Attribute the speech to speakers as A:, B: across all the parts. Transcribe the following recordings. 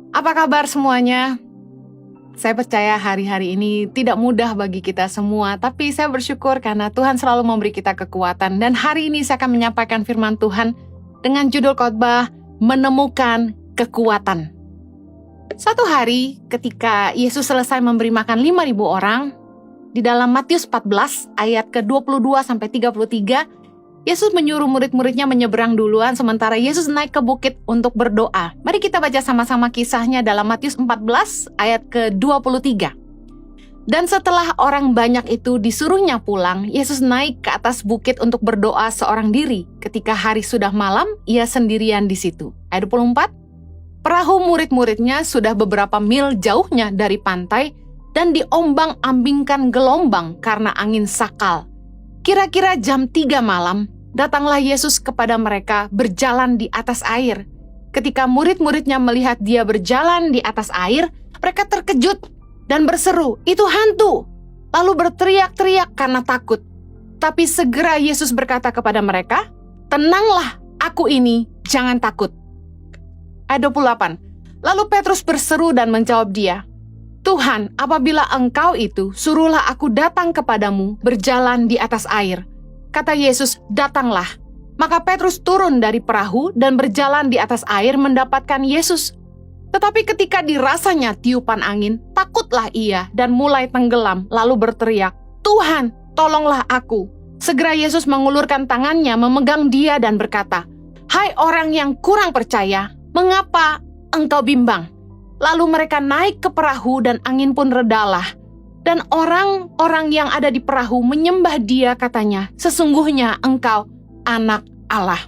A: Apa kabar semuanya? Saya percaya hari-hari ini tidak mudah bagi kita semua, tapi saya bersyukur karena Tuhan selalu memberi kita kekuatan. Dan hari ini saya akan menyampaikan firman Tuhan dengan judul khotbah Menemukan Kekuatan. Suatu hari ketika Yesus selesai memberi makan 5.000 orang, di dalam Matius 14 ayat ke-22-33, Yesus menyuruh murid-muridnya menyeberang duluan sementara Yesus naik ke bukit untuk berdoa. Mari kita baca sama-sama kisahnya dalam Matius 14 ayat ke-23. Dan setelah orang banyak itu disuruhnya pulang, Yesus naik ke atas bukit untuk berdoa seorang diri. Ketika hari sudah malam, ia sendirian di situ. Ayat 24. Perahu murid-muridnya sudah beberapa mil jauhnya dari pantai dan diombang-ambingkan gelombang karena angin sakal. Kira-kira jam 3 malam, datanglah Yesus kepada mereka berjalan di atas air. Ketika murid-muridnya melihat dia berjalan di atas air, mereka terkejut dan berseru, "Itu hantu!" Lalu berteriak-teriak karena takut. Tapi segera Yesus berkata kepada mereka, "Tenanglah, aku ini, jangan takut." Ayat 28. Lalu Petrus berseru dan menjawab dia, "Tuhan, apabila Engkau itu, suruhlah aku datang kepadamu berjalan di atas air." Kata Yesus, "Datanglah." Maka Petrus turun dari perahu dan berjalan di atas air mendapatkan Yesus. Tetapi ketika dirasanya tiupan angin, takutlah ia dan mulai tenggelam, lalu berteriak, "Tuhan, tolonglah aku." Segera Yesus mengulurkan tangannya memegang dia dan berkata, "Hai orang yang kurang percaya, mengapa engkau bimbang?" Lalu mereka naik ke perahu dan angin pun redalah. Dan orang-orang yang ada di perahu menyembah dia, katanya, "Sesungguhnya engkau anak Allah."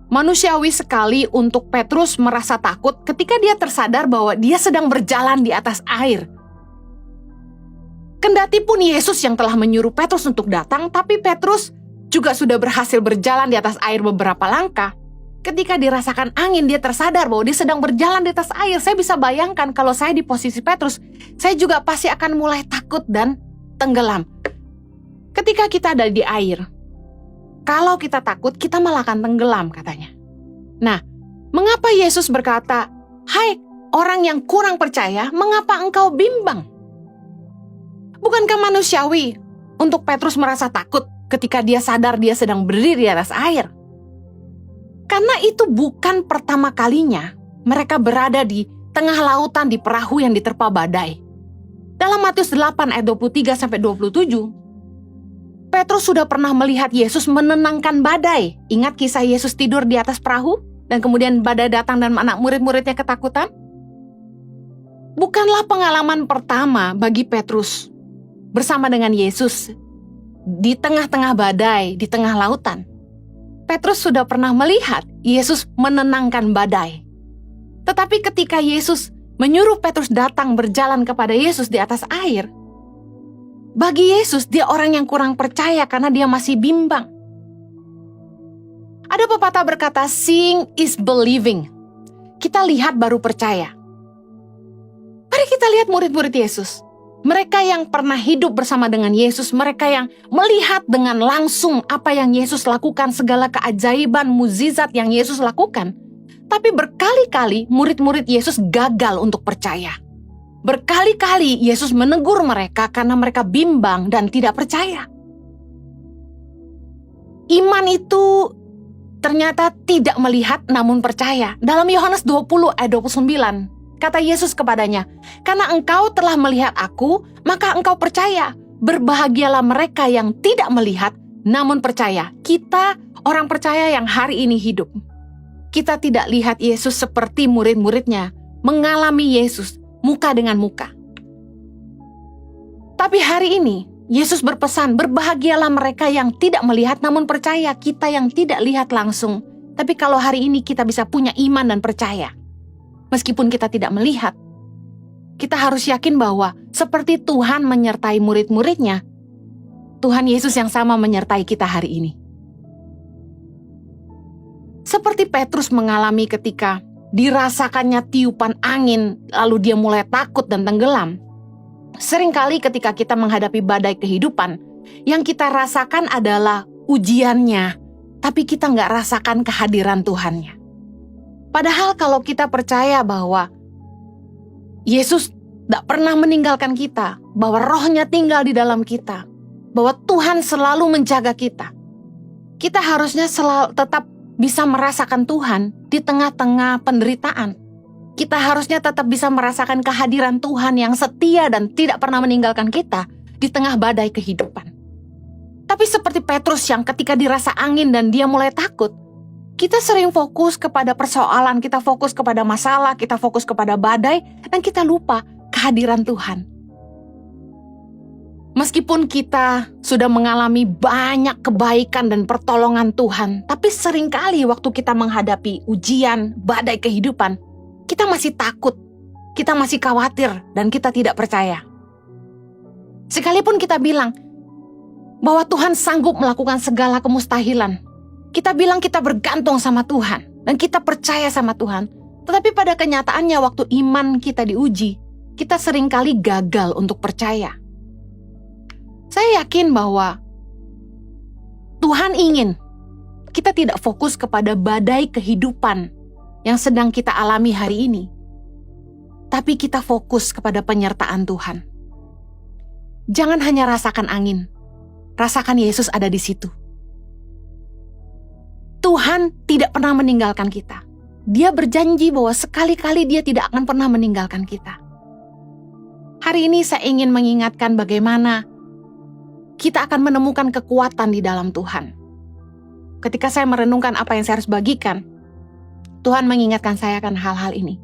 A: Manusiawi sekali untuk Petrus merasa takut ketika dia tersadar bahwa dia sedang berjalan di atas air. Kendati pun Yesus yang telah menyuruh Petrus untuk datang, tapi Petrus juga sudah berhasil berjalan di atas air beberapa langkah. Ketika dirasakan angin, dia tersadar bahwa dia sedang berjalan di atas air. Saya bisa bayangkan kalau saya di posisi Petrus, saya juga pasti akan mulai takut dan tenggelam. Ketika kita ada di air, kalau kita takut, kita malah akan tenggelam, katanya. Nah, mengapa Yesus berkata, "Hai orang yang kurang percaya, mengapa engkau bimbang?" Bukankah manusiawi untuk Petrus merasa takut ketika dia sadar dia sedang berdiri di atas air? Karena itu bukan pertama kalinya mereka berada di tengah lautan di perahu yang diterpa badai. Dalam Matius 8 ayat 23-27, Petrus sudah pernah melihat Yesus menenangkan badai. Ingat kisah Yesus tidur di atas perahu dan kemudian badai datang dan anak murid-muridnya ketakutan? Bukanlah pengalaman pertama bagi Petrus bersama dengan Yesus di tengah-tengah badai, di tengah lautan. Petrus sudah pernah melihat Yesus menenangkan badai. Tetapi ketika Yesus menyuruh Petrus datang berjalan kepada Yesus di atas air, bagi Yesus dia orang yang kurang percaya karena dia masih bimbang. Ada pepatah berkata, "Seeing is believing." Kita lihat baru percaya. Mari kita lihat murid-murid Yesus. Mereka yang pernah hidup bersama dengan Yesus, mereka yang melihat dengan langsung apa yang Yesus lakukan, segala keajaiban, mukjizat yang Yesus lakukan. Tapi berkali-kali murid-murid Yesus gagal untuk percaya. Berkali-kali Yesus menegur mereka karena mereka bimbang dan tidak percaya. Iman itu ternyata tidak melihat namun percaya. Dalam Yohanes 20 ayat 29, kata Yesus kepadanya, "Karena engkau telah melihat aku, maka engkau percaya. Berbahagialah mereka yang tidak melihat, namun percaya." Kita orang percaya yang hari ini hidup. Kita tidak lihat Yesus seperti murid-muridnya, mengalami Yesus muka dengan muka. Tapi hari ini, Yesus berpesan, berbahagialah mereka yang tidak melihat, namun percaya. Kita yang tidak lihat langsung. Tapi kalau hari ini kita bisa punya iman dan percaya. Meskipun kita tidak melihat, kita harus yakin bahwa seperti Tuhan menyertai murid-muridnya, Tuhan Yesus yang sama menyertai kita hari ini. Seperti Petrus mengalami ketika dirasakannya tiupan angin, lalu dia mulai takut dan tenggelam. Seringkali ketika kita menghadapi badai kehidupan, yang kita rasakan adalah ujiannya, tapi kita nggak rasakan kehadiran Tuhannya. Padahal kalau kita percaya bahwa Yesus tidak pernah meninggalkan kita, bahwa rohnya tinggal di dalam kita, bahwa Tuhan selalu menjaga kita. Kita harusnya selalu tetap bisa merasakan Tuhan di tengah-tengah penderitaan. Kita harusnya tetap bisa merasakan kehadiran Tuhan yang setia dan tidak pernah meninggalkan kita di tengah badai kehidupan. Tapi seperti Petrus yang ketika dirasa angin dan dia mulai takut, kita sering fokus kepada persoalan, kita fokus kepada masalah, kita fokus kepada badai, dan kita lupa kehadiran Tuhan. Meskipun kita sudah mengalami banyak kebaikan dan pertolongan Tuhan, tapi seringkali waktu kita menghadapi ujian, badai kehidupan, kita masih takut, kita masih khawatir, dan kita tidak percaya. Sekalipun kita bilang bahwa Tuhan sanggup melakukan segala kemustahilan, kita bilang kita bergantung sama Tuhan, dan kita percaya sama Tuhan, tetapi pada kenyataannya waktu iman kita diuji, kita seringkali gagal untuk percaya. Saya yakin bahwa Tuhan ingin kita tidak fokus kepada badai kehidupan yang sedang kita alami hari ini, tapi kita fokus kepada penyertaan Tuhan. Jangan hanya rasakan angin, rasakan Yesus ada di situ. Tuhan tidak pernah meninggalkan kita. Dia berjanji bahwa sekali-kali Dia tidak akan pernah meninggalkan kita. Hari ini saya ingin mengingatkan bagaimana kita akan menemukan kekuatan di dalam Tuhan. Ketika saya merenungkan apa yang saya harus bagikan, Tuhan mengingatkan saya akan hal-hal ini.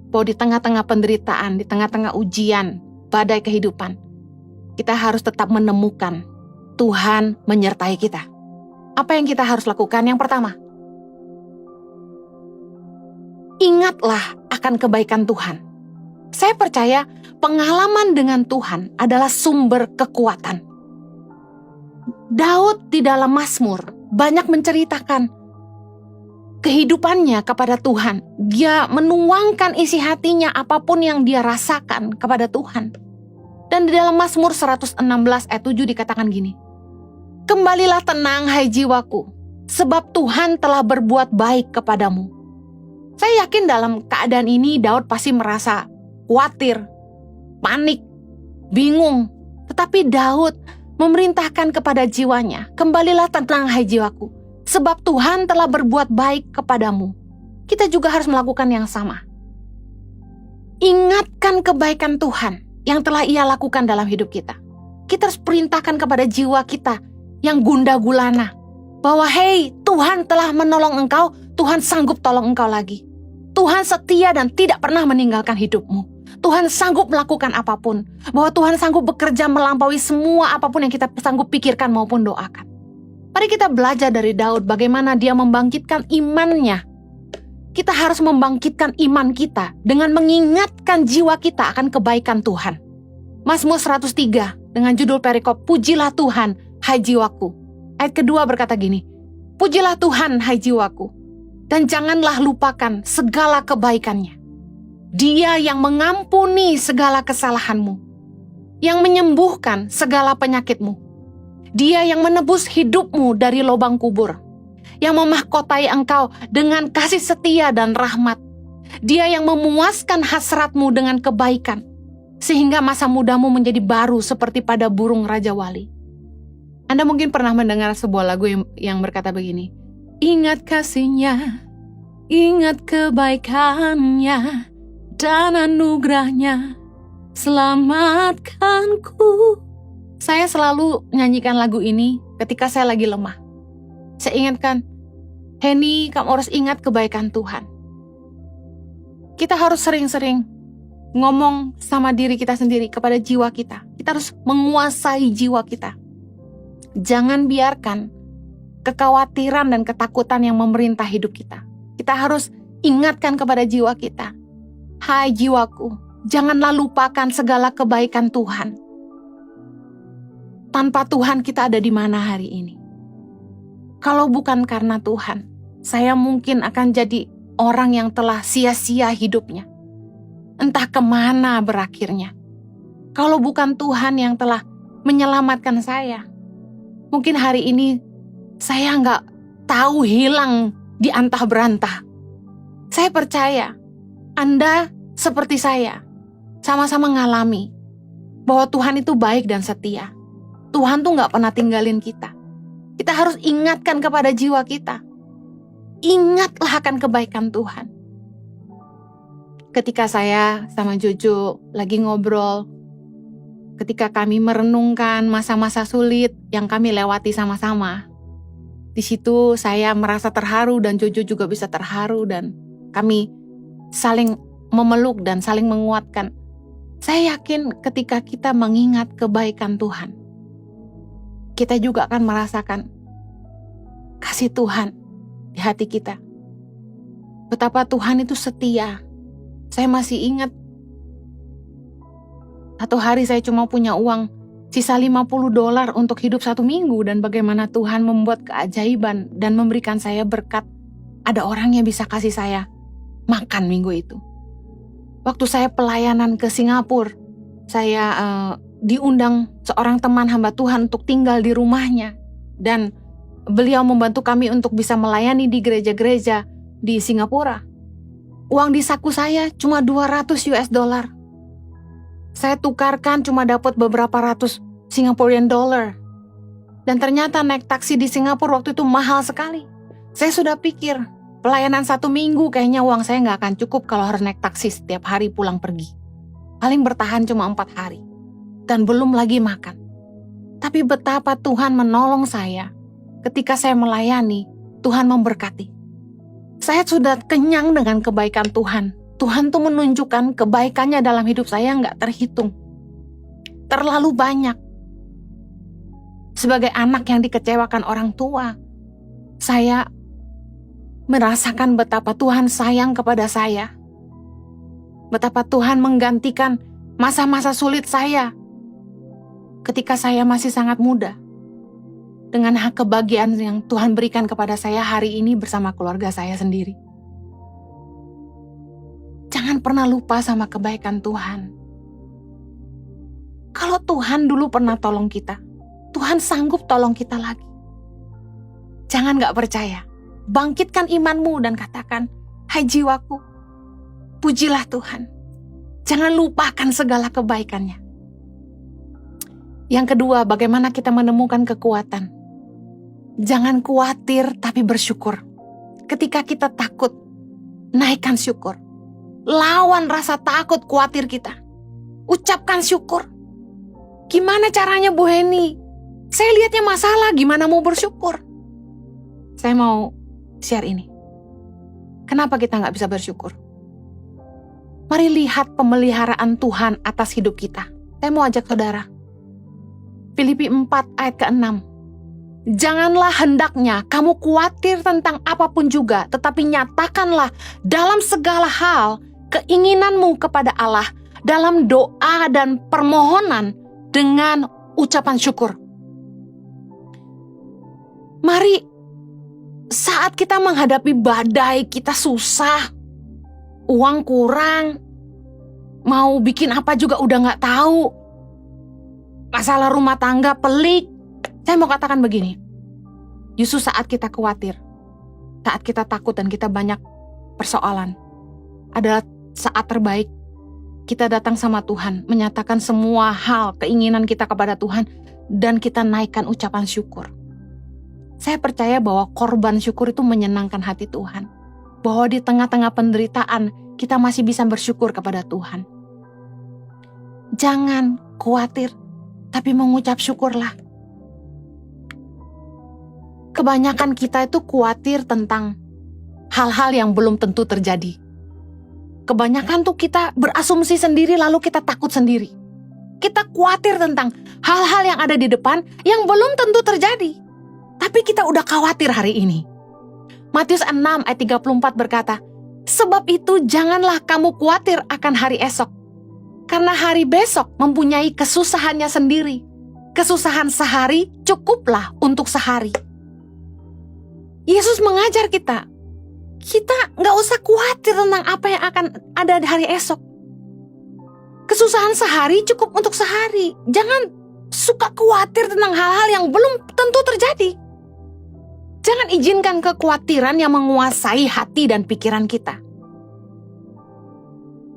A: Bahwa di tengah-tengah penderitaan, di tengah-tengah ujian, badai kehidupan, kita harus tetap menemukan Tuhan menyertai kita. Apa yang kita harus lakukan? Yang pertama, ingatlah akan kebaikan Tuhan. Saya percaya pengalaman dengan Tuhan adalah sumber kekuatan. Daud di dalam Mazmur banyak menceritakan kehidupannya kepada Tuhan. Dia menuangkan isi hatinya apapun yang dia rasakan kepada Tuhan. Dan di dalam Mazmur 116 ayat 7 dikatakan gini, "Kembalilah tenang hai jiwaku, sebab Tuhan telah berbuat baik kepadamu." Saya yakin dalam keadaan ini Daud pasti merasa khawatir, panik, bingung. Tetapi Daud memerintahkan kepada jiwanya, "Kembalilah tenang hai jiwaku, sebab Tuhan telah berbuat baik kepadamu." Kita juga harus melakukan yang sama. Ingatkan kebaikan Tuhan yang telah Ia lakukan dalam hidup kita. Kita harus perintahkan kepada jiwa kita yang gundah gulana, bahwa hei, Tuhan telah menolong engkau, Tuhan sanggup tolong engkau lagi. Tuhan setia dan tidak pernah meninggalkan hidupmu. Tuhan sanggup melakukan apapun, bahwa Tuhan sanggup bekerja melampaui semua apapun yang kita sanggup pikirkan maupun doakan. Mari kita belajar dari Daud bagaimana dia membangkitkan imannya. Kita harus membangkitkan iman kita dengan mengingatkan jiwa kita akan kebaikan Tuhan. Mazmur 103 dengan judul perikop, "Pujilah Tuhan, hai jiwaku." Ayat kedua berkata gini, "Pujilah Tuhan, hai jiwaku, dan janganlah lupakan segala kebaikannya. Dia yang mengampuni segala kesalahanmu, yang menyembuhkan segala penyakitmu. Dia yang menebus hidupmu dari lubang kubur, yang memahkotai engkau dengan kasih setia dan rahmat. Dia yang memuaskan hasratmu dengan kebaikan, sehingga masa mudamu menjadi baru seperti pada burung Raja Wali." Anda mungkin pernah mendengar sebuah lagu yang berkata begini, "Ingat kasih-Nya, ingat kebaikannya, dan anugerahnya, selamatkanku." Saya selalu nyanyikan lagu ini ketika saya lagi lemah. Saya ingatkan, Henny, kamu harus ingat kebaikan Tuhan. Kita harus sering-sering ngomong sama diri kita sendiri, kepada jiwa kita. Kita harus menguasai jiwa kita. Jangan biarkan kekhawatiran dan ketakutan yang memerintah hidup kita. Kita harus ingatkan kepada jiwa kita, "Hai jiwaku, janganlah lupakan segala kebaikan Tuhan." Tanpa Tuhan kita ada di mana hari ini? Kalau bukan karena Tuhan, saya mungkin akan jadi orang yang telah sia-sia hidupnya. Entah kemana berakhirnya. Kalau bukan Tuhan yang telah menyelamatkan saya, mungkin hari ini saya nggak tahu hilang di antah berantah. Saya percaya Anda seperti saya. sama-sama ngalami bahwa Tuhan itu baik dan setia. Tuhan tuh gak pernah tinggalin kita. Kita harus ingatkan kepada jiwa kita. Ingatlah akan kebaikan Tuhan. Ketika saya sama Jojo lagi ngobrol, ketika kami merenungkan masa-masa sulit yang kami lewati sama-sama, di situ saya merasa terharu dan Jojo juga bisa terharu dan kami saling memeluk dan saling menguatkan. Saya yakin ketika kita mengingat kebaikan Tuhan, kita juga akan merasakan kasih Tuhan di hati kita. Betapa Tuhan itu setia. Saya masih ingat satu hari saya cuma punya uang sisa $50 untuk hidup 1 minggu dan bagaimana Tuhan membuat keajaiban dan memberikan saya berkat. Ada orang yang bisa kasih saya makan minggu itu. Waktu saya pelayanan ke Singapura, saya diundang seorang teman hamba Tuhan untuk tinggal di rumahnya. Dan beliau membantu kami untuk bisa melayani di gereja-gereja di Singapura. Uang di saku saya cuma $200. Saya tukarkan cuma dapat beberapa ratus Singaporean dollar. Dan ternyata naik taksi di Singapura waktu itu mahal sekali. Saya sudah pikir, pelayanan 1 minggu kayaknya uang saya gak akan cukup kalau harus naik taksi setiap hari pulang pergi. Paling bertahan cuma 4 hari. Dan belum lagi makan. Tapi betapa Tuhan menolong saya. Ketika saya melayani, Tuhan memberkati. Saya sudah kenyang dengan kebaikan Tuhan. Tuhan tuh menunjukkan kebaikannya dalam hidup saya gak terhitung. Terlalu banyak. Sebagai anak yang dikecewakan orang tua, saya merasakan betapa Tuhan sayang kepada saya. Betapa Tuhan menggantikan masa-masa sulit saya ketika saya masih sangat muda. Dengan hak kebahagiaan yang Tuhan berikan kepada saya hari ini bersama keluarga saya sendiri. Jangan pernah lupa sama kebaikan Tuhan. Kalau Tuhan dulu pernah tolong kita, Tuhan sanggup tolong kita lagi. Jangan gak percaya. Bangkitkan imanmu dan katakan, hai jiwaku, pujilah Tuhan. Jangan lupakan segala kebaikannya. Yang kedua, bagaimana kita menemukan kekuatan. Jangan khawatir tapi bersyukur. Ketika kita takut, naikkan syukur. Lawan rasa takut, khawatir kita. Ucapkan syukur. Gimana caranya Bu Heni? Saya lihatnya masalah, gimana mau bersyukur? Saya mau share ini. Kenapa kita gak bisa bersyukur? Mari lihat pemeliharaan Tuhan atas hidup kita. Saya mau ajak saudara. Filipi 4 ayat ke-6. Janganlah hendaknya kamu khawatir tentang apapun juga, tetapi nyatakanlah dalam segala hal keinginanmu kepada Allah dalam doa dan permohonan dengan ucapan syukur. Mari saat kita menghadapi badai, kita susah, uang kurang, mau bikin apa juga udah gak tahu, masalah rumah tangga pelik. Saya mau katakan begini, justru saat kita khawatir, saat kita takut dan kita banyak persoalan, adalah saat terbaik kita datang sama Tuhan, menyatakan semua hal keinginan kita kepada Tuhan, dan kita naikkan ucapan syukur. Saya percaya bahwa korban syukur itu menyenangkan hati Tuhan. Bahwa di tengah-tengah penderitaan, kita masih bisa bersyukur kepada Tuhan. Jangan khawatir, tapi mengucap syukurlah. Kebanyakan kita itu khawatir tentang hal-hal yang belum tentu terjadi. Kebanyakan tuh kita berasumsi sendiri lalu kita takut sendiri. Kita khawatir tentang hal-hal yang ada di depan yang belum tentu terjadi. Tapi kita udah khawatir hari ini. Matius 6 ayat 34 berkata, sebab itu janganlah kamu khawatir akan hari esok. Karena hari besok mempunyai kesusahannya sendiri. Kesusahan sehari cukuplah untuk sehari. Yesus mengajar kita gak usah khawatir tentang apa yang akan ada di hari esok. Kesusahan sehari cukup untuk sehari. Jangan suka khawatir tentang hal-hal yang belum tentu terjadi. Jangan izinkan kekhawatiran yang menguasai hati dan pikiran kita.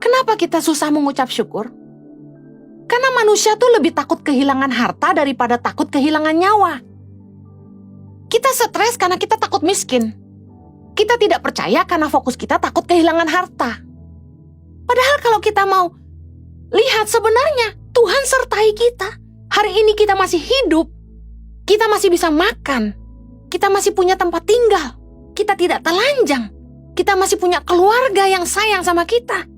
A: Kenapa kita susah mengucap syukur? Karena manusia tuh lebih takut kehilangan harta daripada takut kehilangan nyawa. Kita stres karena kita takut miskin. Kita tidak percaya karena fokus kita takut kehilangan harta. Padahal kalau kita mau lihat sebenarnya Tuhan sertai kita. Hari ini kita masih hidup. Kita masih bisa makan. Kita masih punya tempat tinggal. Kita tidak telanjang. Kita masih punya keluarga yang sayang sama kita.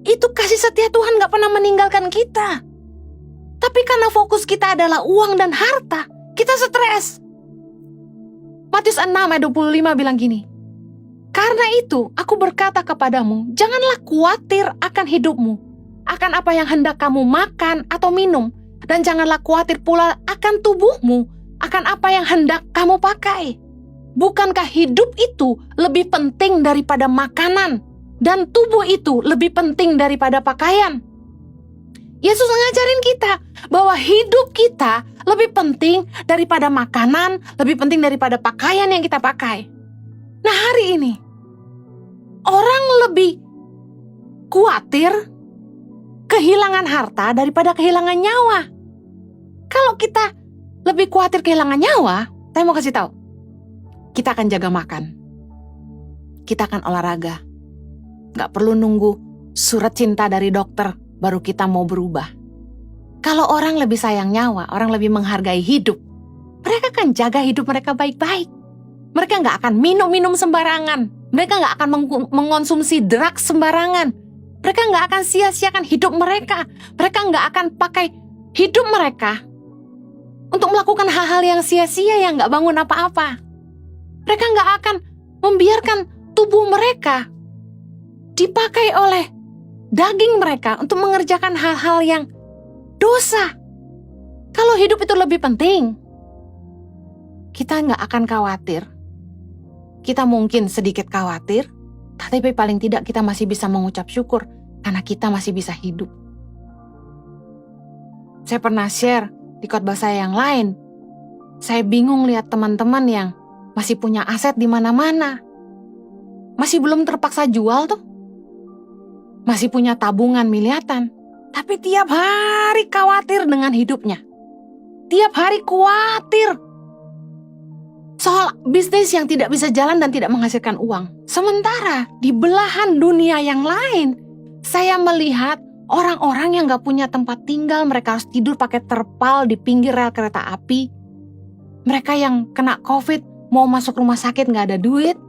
A: Itu kasih setia Tuhan gak pernah meninggalkan kita. Tapi karena fokus kita adalah uang dan harta, kita stres. Matius 6 ayat 25 bilang gini, karena itu aku berkata kepadamu, janganlah khawatir akan hidupmu, akan apa yang hendak kamu makan atau minum, dan janganlah khawatir pula akan tubuhmu, akan apa yang hendak kamu pakai. Bukankah hidup itu lebih penting daripada makanan, dan tubuh itu lebih penting daripada pakaian? Yesus ngajarin kita bahwa hidup kita lebih penting daripada makanan, lebih penting daripada pakaian yang kita pakai. Nah, hari ini orang lebih khawatir kehilangan harta daripada kehilangan nyawa. Kalau kita lebih khawatir kehilangan nyawa, saya mau kasih tahu, kita akan jaga makan, kita akan olahraga. Gak perlu nunggu surat cinta dari dokter baru kita mau berubah. Kalau orang lebih sayang nyawa, orang lebih menghargai hidup, mereka akan jaga hidup mereka baik-baik. Mereka gak akan minum-minum sembarangan. Mereka gak akan mengonsumsi drugs sembarangan. Mereka gak akan sia-siakan hidup mereka. Mereka gak akan pakai hidup mereka untuk melakukan hal-hal yang sia-sia yang gak bangun apa-apa. Mereka gak akan membiarkan tubuh mereka dipakai oleh daging mereka untuk mengerjakan hal-hal yang dosa. Kalau hidup itu lebih penting, kita nggak akan khawatir. Kita mungkin sedikit khawatir, tapi paling tidak kita masih bisa mengucap syukur karena kita masih bisa hidup. Saya pernah share di khotbah saya yang lain, saya bingung lihat teman-teman yang masih punya aset di mana-mana, masih belum terpaksa jual tuh. Masih punya tabungan miliaran, tapi tiap hari khawatir dengan hidupnya. Tiap hari khawatir soal bisnis yang tidak bisa jalan dan tidak menghasilkan uang. Sementara di belahan dunia yang lain, saya melihat orang-orang yang gak punya tempat tinggal, mereka harus tidur pakai terpal di pinggir rel kereta api. Mereka yang kena COVID, mau masuk rumah sakit gak ada duit.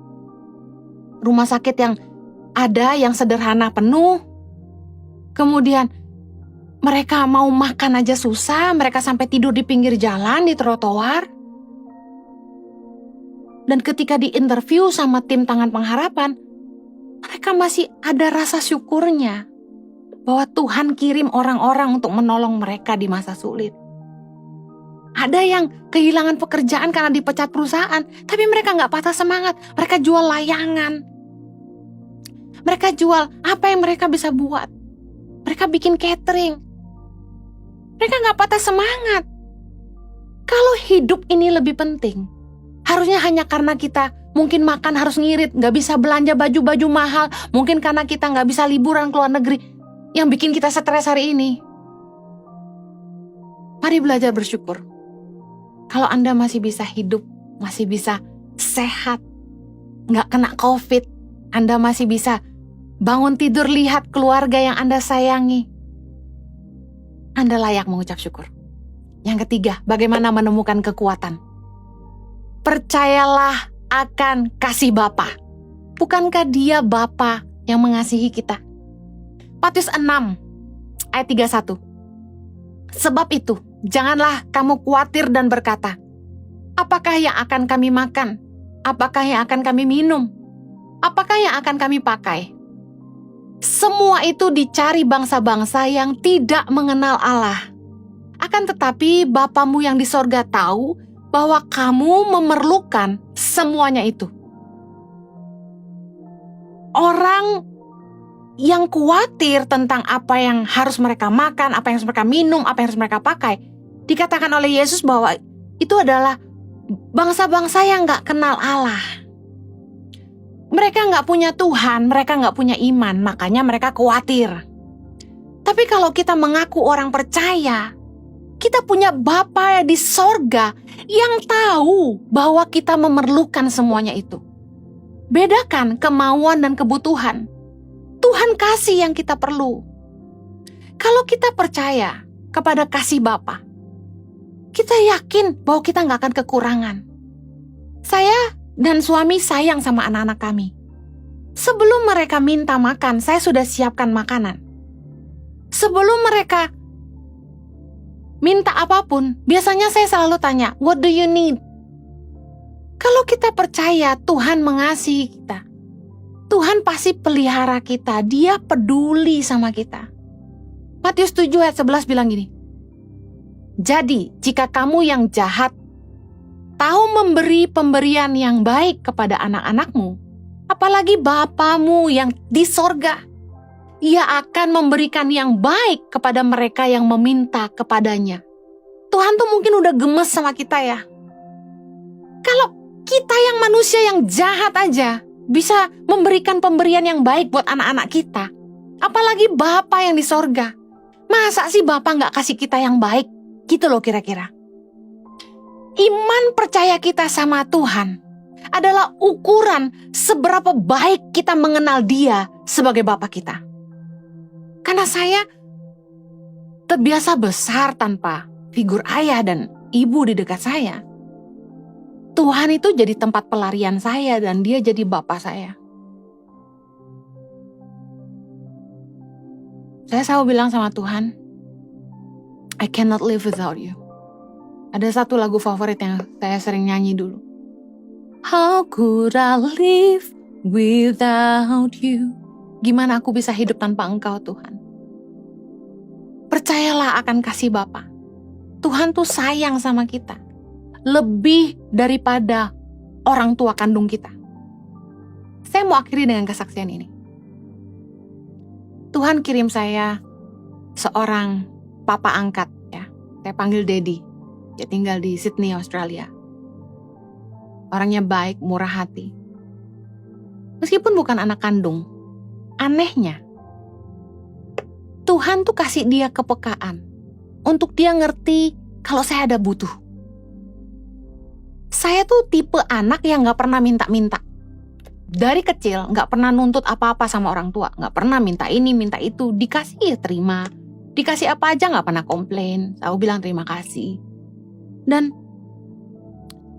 A: Rumah sakit yang ada yang sederhana penuh. Kemudian mereka mau makan aja susah, mereka sampai tidur di pinggir jalan, di trotoar. Dan ketika diinterview sama tim Tangan Pengharapan, mereka masih ada rasa syukurnya bahwa Tuhan kirim orang-orang untuk menolong mereka di masa sulit. Ada yang kehilangan pekerjaan karena dipecat perusahaan, tapi mereka gak patah semangat, mereka jual layangan. Mereka jual apa yang mereka bisa buat. Mereka bikin catering. Mereka gak patah semangat. Kalau hidup ini lebih penting, harusnya hanya karena kita mungkin makan harus ngirit, gak bisa belanja baju-baju mahal, mungkin karena kita gak bisa liburan ke luar negeri, yang bikin kita stres hari ini. Mari belajar bersyukur. Kalau Anda masih bisa hidup, masih bisa sehat, gak kena COVID, Anda masih bisa bangun tidur lihat keluarga yang Anda sayangi, Anda layak mengucap syukur. Yang ketiga, bagaimana menemukan kekuatan? Percayalah akan kasih Bapa. Bukankah Dia Bapa yang mengasihi kita? Matius 6 ayat 31. Sebab itu, janganlah kamu khawatir dan berkata, apakah yang akan kami makan? Apakah yang akan kami minum? Apakah yang akan kami pakai? Semua itu dicari bangsa-bangsa yang tidak mengenal Allah. Akan tetapi Bapamu yang di sorga tahu bahwa kamu memerlukan semuanya itu. Orang yang khawatir tentang apa yang harus mereka makan, apa yang harus mereka minum, apa yang harus mereka pakai, dikatakan oleh Yesus bahwa itu adalah bangsa-bangsa yang gak kenal Allah. Mereka nggak punya Tuhan, mereka nggak punya iman, makanya mereka khawatir. Tapi kalau kita mengaku orang percaya, kita punya Bapa di sorga yang tahu bahwa kita memerlukan semuanya itu. Bedakan kemauan dan kebutuhan. Tuhan kasih yang kita perlu. Kalau kita percaya kepada kasih Bapa, kita yakin bahwa kita nggak akan kekurangan. Saya dan suami sayang sama anak-anak kami. Sebelum mereka minta makan, saya sudah siapkan makanan. Sebelum mereka minta apapun, biasanya saya selalu tanya, "What do you need?" Kalau kita percaya Tuhan mengasihi kita, Tuhan pasti pelihara kita, Dia peduli sama kita. Matius 7 ayat 11 bilang gini, "Jadi, jika kamu yang jahat tahu memberi pemberian yang baik kepada anak-anakmu, apalagi Bapamu yang di sorga, Ia akan memberikan yang baik kepada mereka yang meminta kepadanya." Tuhan tuh mungkin udah gemes sama kita ya. Kalau kita yang manusia yang jahat aja bisa memberikan pemberian yang baik buat anak-anak kita, apalagi Bapa yang di sorga. Masa sih Bapa gak kasih kita yang baik? Gitu loh kira-kira. Iman percaya kita sama Tuhan adalah ukuran seberapa baik kita mengenal Dia sebagai Bapa kita. Karena saya terbiasa besar tanpa figur ayah dan ibu di dekat saya. Tuhan itu jadi tempat pelarian saya dan Dia jadi Bapa saya. Saya selalu bilang sama Tuhan, I cannot live without you. Ada satu lagu favorit yang saya sering nyanyi dulu. How could I live without you? Gimana aku bisa hidup tanpa Engkau Tuhan? Percayalah akan kasih Bapa. Tuhan tuh sayang sama kita. Lebih daripada orang tua kandung kita. Saya mau akhiri dengan kesaksian ini. Tuhan kirim saya seorang papa angkat ya. Saya panggil Daddy. Dia tinggal di Sydney, Australia. Orangnya baik, murah hati. Meskipun bukan anak kandung, anehnya, Tuhan tuh kasih dia kepekaan untuk dia ngerti kalau saya ada butuh. Saya tuh tipe anak yang gak pernah minta-minta. Dari kecil gak pernah nuntut apa-apa sama orang tua. Gak pernah minta ini, minta itu. Dikasih ya terima. Dikasih apa aja gak pernah komplain. Selalu bilang terima kasih. Dan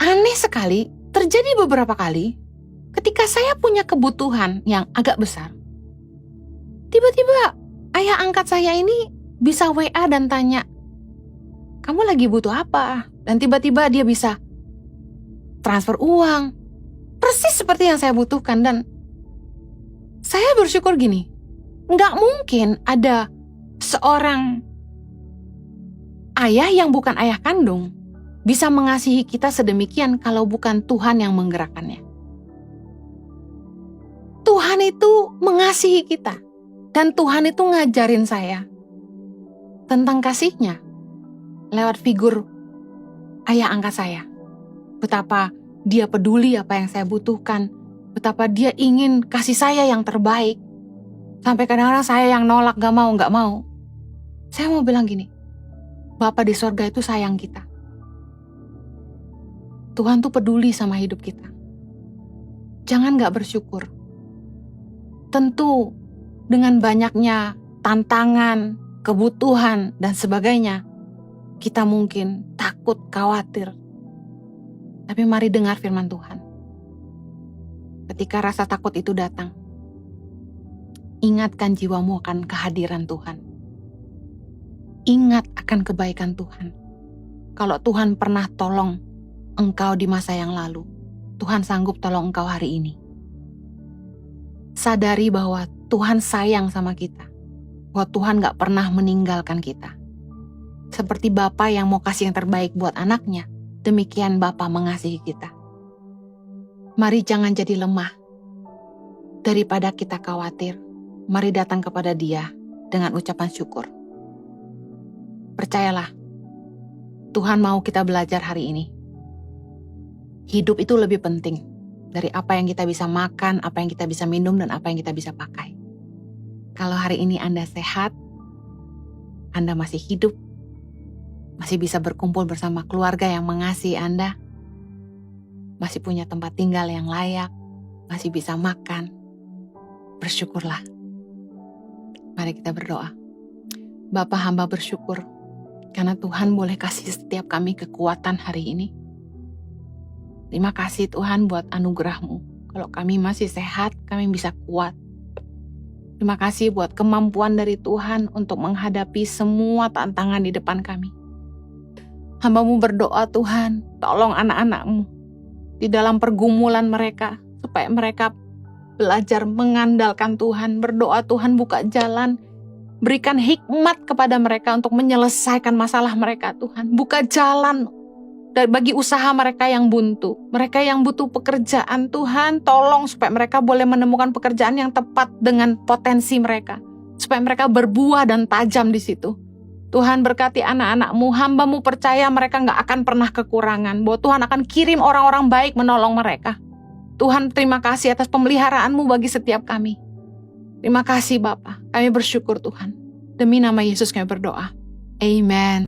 A: aneh sekali, terjadi beberapa kali ketika saya punya kebutuhan yang agak besar. Tiba-tiba ayah angkat saya ini bisa WA dan tanya, "Kamu lagi butuh apa?" Dan tiba-tiba dia bisa transfer uang. Persis seperti yang saya butuhkan. Dan saya bersyukur gini, nggak mungkin ada seorang ayah yang bukan ayah kandung bisa mengasihi kita sedemikian kalau bukan Tuhan yang menggerakkannya. Tuhan itu mengasihi kita. Dan Tuhan itu ngajarin saya tentang kasihnya lewat figur ayah angkat saya. Betapa dia peduli apa yang saya butuhkan. Betapa dia ingin kasih saya yang terbaik. Sampai kadang-kadang saya yang nolak, gak mau. Saya mau bilang gini, Bapa di sorga itu sayang kita. Tuhan tuh peduli sama hidup kita. Jangan gak bersyukur. Tentu dengan banyaknya tantangan, kebutuhan, dan sebagainya, kita mungkin takut, khawatir. Tapi mari dengar firman Tuhan. Ketika rasa takut itu datang, ingatkan jiwamu akan kehadiran Tuhan. Ingat akan kebaikan Tuhan. Kalau Tuhan pernah tolong engkau di masa yang lalu, Tuhan sanggup tolong engkau hari ini. Sadari bahwa Tuhan sayang sama kita. Bahwa Tuhan gak pernah meninggalkan kita. Seperti Bapa yang mau kasih yang terbaik buat anaknya, demikian Bapa mengasihi kita. Mari jangan jadi lemah. Daripada kita khawatir, mari datang kepada Dia dengan ucapan syukur. Percayalah, Tuhan mau kita belajar hari ini. Hidup itu lebih penting Dari apa yang kita bisa makan, apa yang kita bisa minum, dan apa yang kita bisa pakai. Kalau hari ini Anda sehat, Anda masih hidup, masih bisa berkumpul bersama keluarga yang mengasihi Anda, masih punya tempat tinggal yang layak, masih bisa makan, bersyukurlah. Mari kita berdoa. Bapa, hamba bersyukur karena Tuhan boleh kasih setiap kami kekuatan hari ini. Terima kasih Tuhan buat anugerah-Mu. Kalau kami masih sehat, kami bisa kuat. Terima kasih buat kemampuan dari Tuhan untuk menghadapi semua tantangan di depan kami. Hamba-Mu berdoa Tuhan, tolong anak-anak-Mu di dalam pergumulan mereka, supaya mereka belajar mengandalkan Tuhan. Berdoa Tuhan buka jalan, berikan hikmat kepada mereka untuk menyelesaikan masalah mereka Tuhan. Buka jalan bagi usaha mereka yang buntu. Mereka yang butuh pekerjaan Tuhan, tolong supaya mereka boleh menemukan pekerjaan yang tepat dengan potensi mereka. Supaya mereka berbuah dan tajam di situ. Tuhan berkati anak-anak-Mu, hamba-Mu percaya mereka gak akan pernah kekurangan. Bahwa Tuhan akan kirim orang-orang baik menolong mereka. Tuhan terima kasih atas pemeliharaan-Mu bagi setiap kami. Terima kasih Bapa, kami bersyukur Tuhan. Demi nama Yesus kami berdoa. Amen.